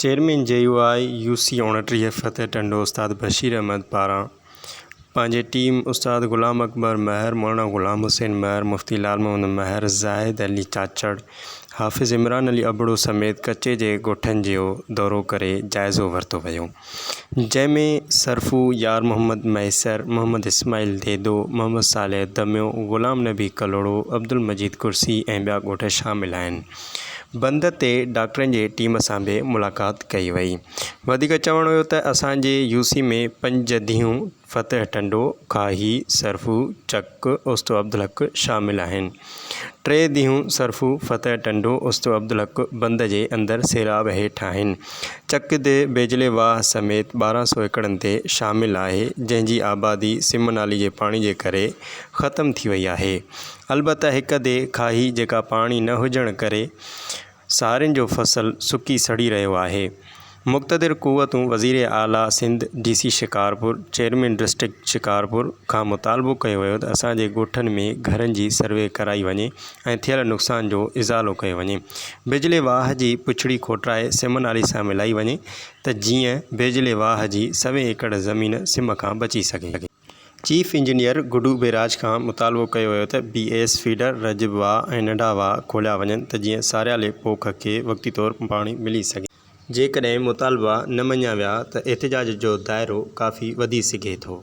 Chairman JUI UC 29 फ़तेह टंडो उस्ताद बशीर अहमद पारां पंहिंजे टीम उस्ताद ग़ुलाम अकबर महर, मौलाना ग़ुलाम हुसैन महर, मुफ्ती लाल मोहम्मद महर, ज़ाहिद अली चाचड़, हाफ़िज़ इमरान अली अबड़ो समेत कच्चे जे ॻोठनि जो दौरो करे जाइज़ो वरितो वियो, जंहिंमें सरफू, यार मोहम्मद मैसर, मोहम्मद इस्माइल देदो, मोहम्मद सालेह दमियो, ग़ुलाम नबी कलोड़ो, अब्दुल मजीद कुर्सी ऐं ॿिया ॻोठ शामिल आहिनि। बंद ते डॉक्टरनि जी टीम सां बि मुलाक़ात कई वई। वधीक चवणो हुयो त असांजे UC में 5 ॾींहं फ़तेह टंडो, खाही, सरफू, चक, उस्तो अब्दुल हक़ शामिल आहिनि। 3 ॾींहं सरफू, फ़तेह टंडो, उस्तो अब्दुल हक़ बंद जे अंदरि सैलाब हेठि आहिनि। चक ते बेजले वाह समेत 1200 एकड़नि ते शामिल आहे, जंहिंजी आबादी सिम नाली जे पाणी जे करे ख़तम थी वई आहे। अलबत्ता हिक दे खाही जेका पाणी न हुजण करे सहारनि जो फसल सुकी सड़ी रहियो आहे। मुक़्तदिर क़ुव्वतूं वज़ीर आला Sindh DC Shikarpur, chairman district Shikarpur खां मुतालबो कयो वियो त असांजे ॻोठनि में घरनि जी सर्वे कराई वञे ऐं थियल नुक़सान जो इज़ालो कयो वञे। बिजली वाह जी पुछड़ी खोटाए सिम नाली सां मिलाई वञे त जीअं बिजली वाह जी 100 एकड़ ज़मीन सिम खां बची सघे। चीफ इंजीनियर गुडू बेराज खां मुतालबो कयो वियो त BS फीडर, रजब वाह ऐं नंढा वाह खोलिया वञनि त जीअं सारियाले पोख खे वक़्ती तौर पाणी मिली सघे। जेकॾहिं मुतालबा न मञिया विया त एहतिजाज जो दाइरो काफ़ी वधी सघे थो।